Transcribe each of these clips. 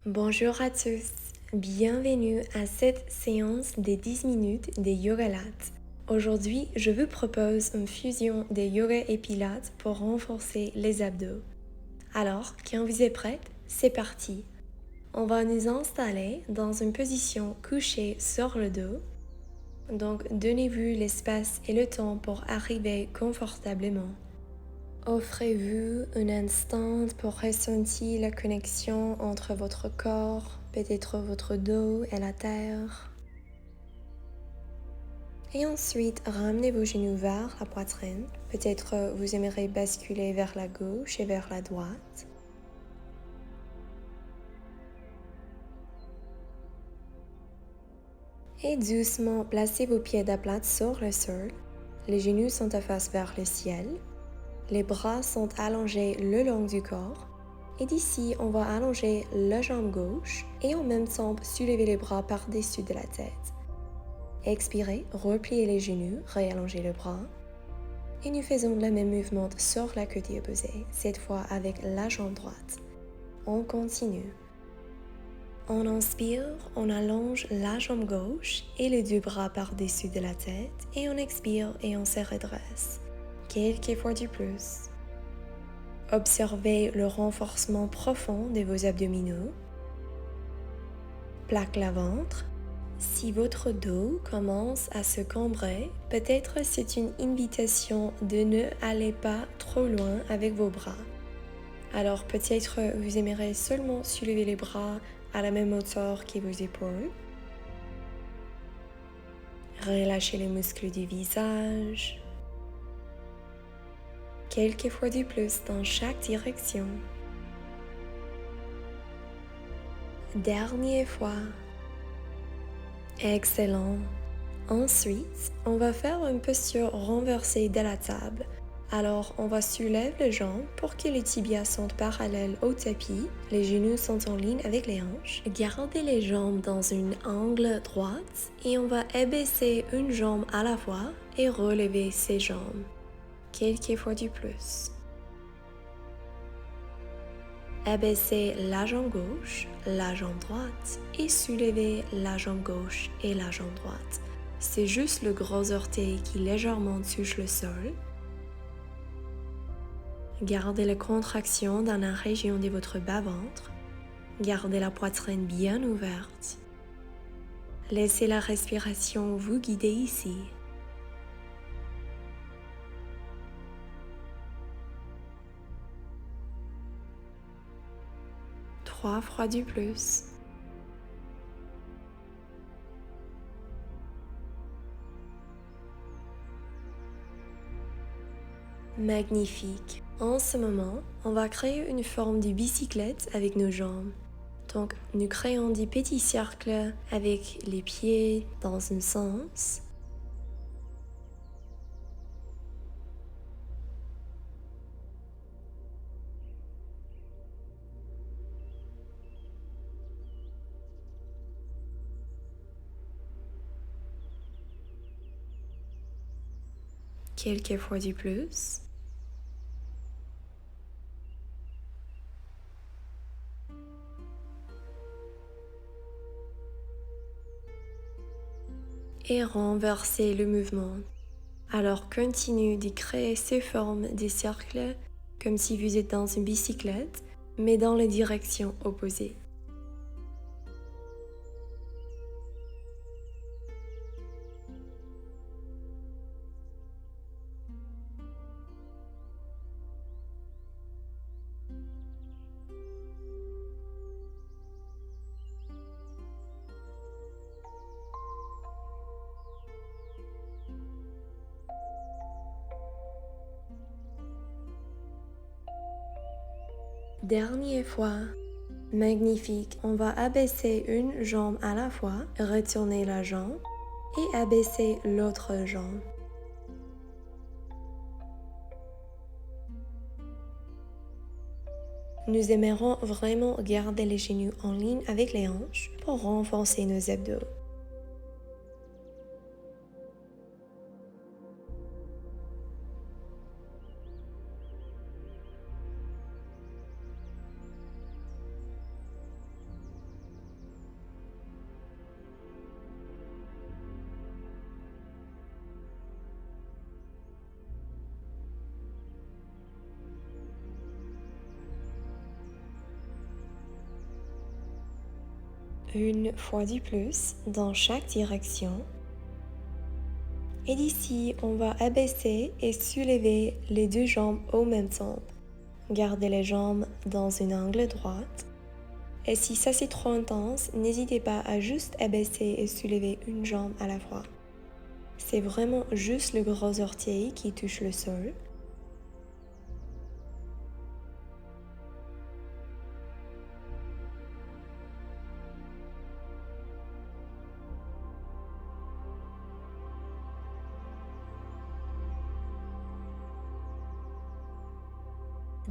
Bonjour à tous, bienvenue à cette séance des 10 minutes des Yoga Lattes. Aujourd'hui, je vous propose une fusion des yoga et pilates pour renforcer les abdos. Alors, quand vous êtes prête, c'est parti. On va nous installer dans une position couchée sur le dos. Donc, donnez-vous l'espace et le temps pour arriver confortablement. Offrez-vous un instant pour ressentir la connexion entre votre corps, peut-être votre dos et la terre. Et ensuite, ramenez vos genoux vers la poitrine. Peut-être vous aimerez basculer vers la gauche et vers la droite. Et doucement, placez vos pieds d'aplate sur le sol. Les genoux sont à face vers le ciel. Les bras sont allongés le long du corps. Et d'ici, on va allonger la jambe gauche et en même temps soulever les bras par-dessus de la tête. Expirez, repliez les genoux, réallongez le bras. Et nous faisons le même mouvement sur la côté opposée, cette fois avec la jambe droite. On continue. On inspire, on allonge la jambe gauche et les deux bras par-dessus de la tête. Et on expire et on se redresse. Quelques fois du plus. Observez le renforcement profond de vos abdominaux. Plaque le ventre. Si votre dos commence à se cambrer, peut-être c'est une invitation de ne aller pas trop loin avec vos bras. Alors peut-être vous aimerez seulement soulever les bras à la même hauteur que vos épaules. Relâchez les muscles du visage. Quelques fois de plus dans chaque direction. Dernière fois. Excellent. Ensuite, on va faire une posture renversée de la table. Alors, on va soulever les jambes pour que les tibias sont parallèles au tapis. Les genoux sont en ligne avec les hanches. Gardez les jambes dans un angle droit et on va abaisser une jambe à la fois et relever ses jambes. Quelques fois du plus. Abaissez la jambe gauche, la jambe droite et soulevez la jambe gauche et la jambe droite. C'est juste le gros orteil qui légèrement touche le sol. Gardez la contraction dans la région de votre bas-ventre. Gardez la poitrine bien ouverte. Laissez la respiration vous guider ici. 3 fois du plus. Magnifique. En ce moment, on va créer une forme de bicyclette avec nos jambes. Donc, nous créons des petits cercles avec les pieds dans un sens. Quelques fois du plus. Et renverser le mouvement. Alors continue de créer ces formes des cercles comme si vous êtes dans une bicyclette, mais dans les directions opposées. Dernière fois. Magnifique. On va abaisser une jambe à la fois, retourner la jambe et abaisser l'autre jambe. Nous aimerons vraiment garder les genoux en ligne avec les hanches pour renforcer nos abdos. une fois de plus dans chaque direction. Et d'ici, on va abaisser et soulever les deux jambes au même temps. Gardez les jambes dans un angle droit. Et si ça c'est trop intense, n'hésitez pas à juste abaisser et soulever une jambe à la fois. C'est vraiment juste le gros orteil qui touche le sol.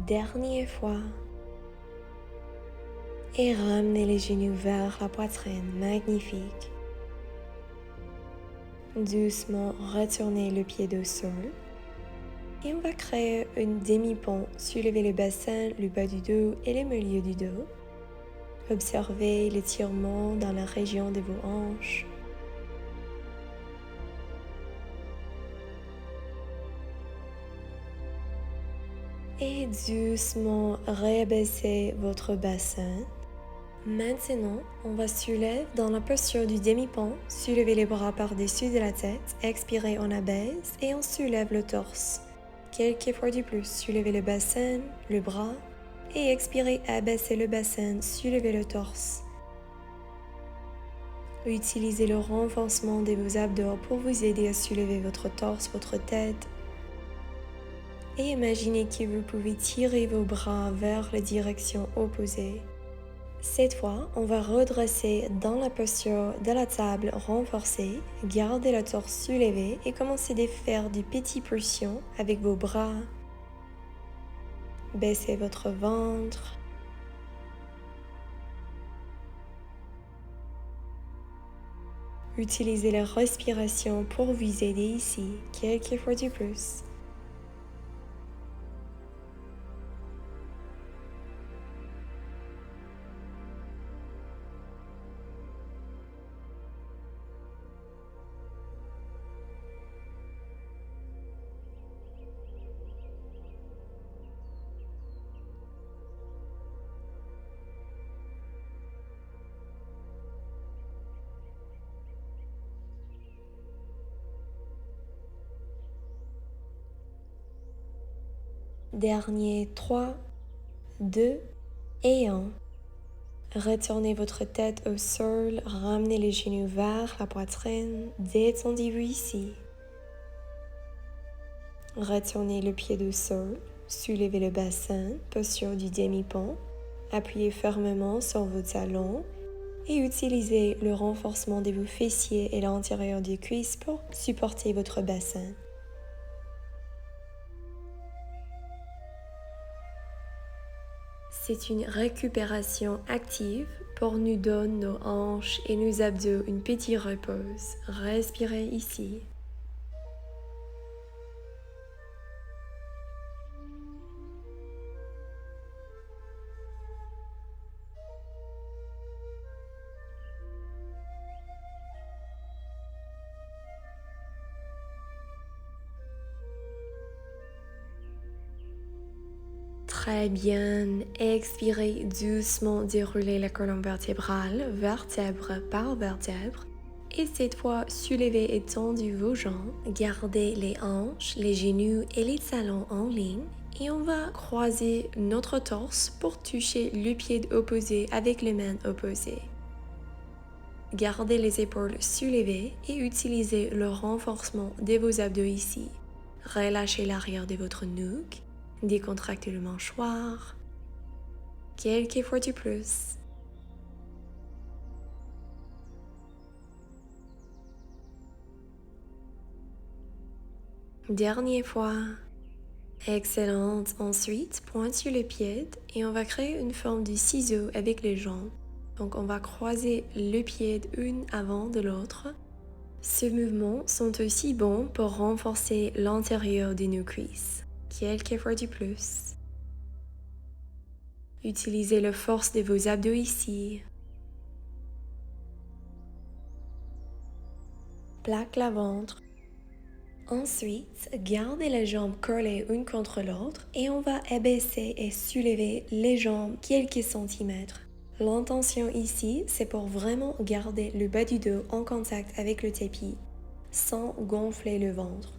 Dernière fois. Et ramenez les genoux vers la poitrine, magnifique. Doucement, retournez le pied au sol. Et on va créer une demi-pont. Soulevez le bassin, le bas du dos et le milieu du dos. Observez l'étirement dans la région de vos hanches. Et doucement, réabaissez votre bassin. Maintenant, on va soulever dans la posture du demi-pont. Soulevez les bras par-dessus de la tête. Expirez, on abaisse et on soulève le torse. Quelques fois de plus, soulevez le bassin, le bras. Et expirez, abaissez le bassin, soulevez le torse. Utilisez le renforcement de vos abdos pour vous aider à soulever votre torse, votre tête. Et imaginez que vous pouvez tirer vos bras vers la direction opposée. Cette fois, on va redresser dans la posture de la table renforcée, gardez le torse soulevé et commencez à faire des petites pressions avec vos bras. Baissez votre ventre. Utilisez la respiration pour vous aider ici, quelques fois de plus. Dernier 3, 2 et 1. Retournez votre tête au sol, ramenez les genoux vers la poitrine, détendez-vous ici. Retournez le pied au sol, soulevez le bassin, posture du demi-pont, appuyez fermement sur vos talons et utilisez le renforcement de vos fessiers et l'intérieur des cuisses pour supporter votre bassin. C'est une récupération active pour nous donner nos hanches et nos abdos une petite repose. Respirez ici. Très bien, expirez doucement, déroulez la colonne vertébrale, vertèbre par vertèbre. Et cette fois, soulevez et tendez vos jambes, gardez les hanches, les genoux et les talons en ligne. Et on va croiser notre torse pour toucher le pied opposé avec les mains opposées. Gardez les épaules soulevées et utilisez le renforcement de vos abdos ici. Relâchez l'arrière de votre nuque. Décontractez le mâchoire. Quelques fois de plus. Dernière fois. Excellente. Ensuite, pointe sur les pieds et on va créer une forme de ciseau avec les jambes. Donc on va croiser le pied une avant de l'autre. Ces mouvements sont aussi bons pour renforcer l'intérieur de nos cuisses. Quelques fois de plus. Utilisez la force de vos abdos ici. Plaque le ventre. Ensuite, gardez les jambes collées une contre l'autre et on va abaisser et soulever les jambes quelques centimètres. L'intention ici, c'est pour vraiment garder le bas du dos en contact avec le tapis, sans gonfler le ventre.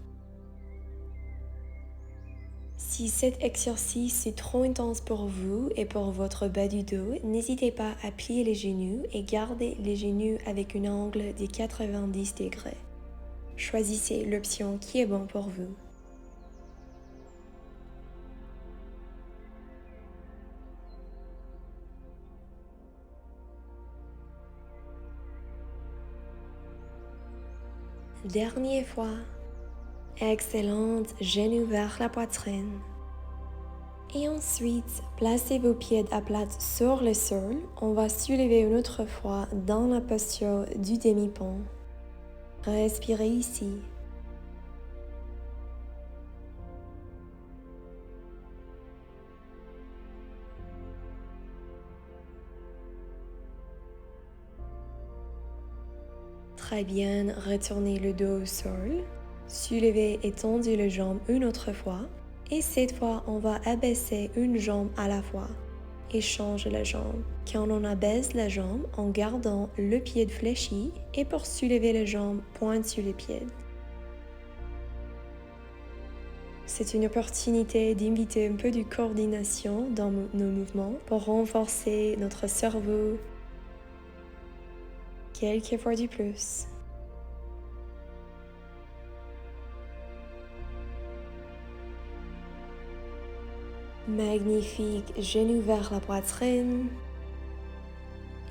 Si cet exercice est trop intense pour vous et pour votre bas du dos, n'hésitez pas à plier les genoux et garder les genoux avec un angle de 90 degrés. Choisissez l'option qui est bon pour vous. Dernière fois. Excellente, genoux vers la poitrine. Et ensuite, placez vos pieds à plat sur le sol. On va soulever une autre fois dans la posture du demi-pont. Respirez ici. Très bien, retournez le dos au sol. Soulevez et tendez les jambes une autre fois. Et cette fois, on va abaisser une jambe à la fois. Échange la jambe. Quand on abaisse la jambe en gardant le pied fléchi et pour soulever les jambes, pointe sur les pieds. C'est une opportunité d'inviter un peu de coordination dans nos mouvements pour renforcer notre cerveau. Quelques fois de plus. Magnifique, genoux vers la poitrine.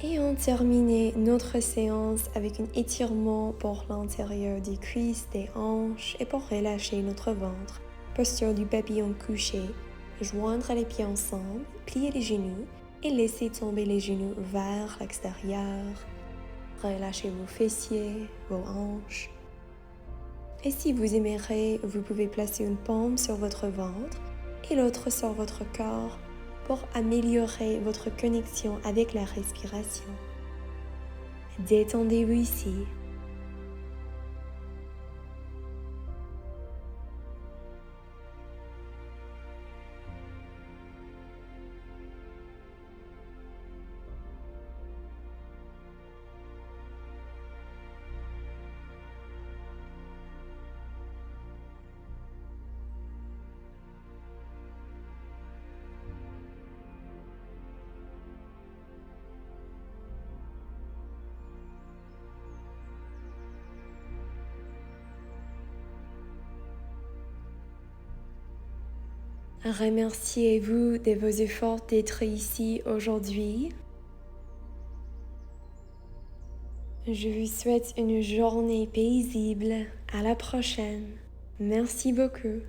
Et on termine notre séance avec un étirement pour l'intérieur des cuisses, des hanches et pour relâcher notre ventre. Posture du papillon couché. Joindre les pieds ensemble, plier les genoux et laisser tomber les genoux vers l'extérieur. Relâchez vos fessiers, vos hanches. Et si vous aimeriez, vous pouvez placer une paume sur votre ventre et l'autre sur votre corps pour améliorer votre connexion avec la respiration. Détendez-vous ici. Remerciez-vous de vos efforts d'être ici aujourd'hui. Je vous souhaite une journée paisible. À la prochaine. Merci beaucoup.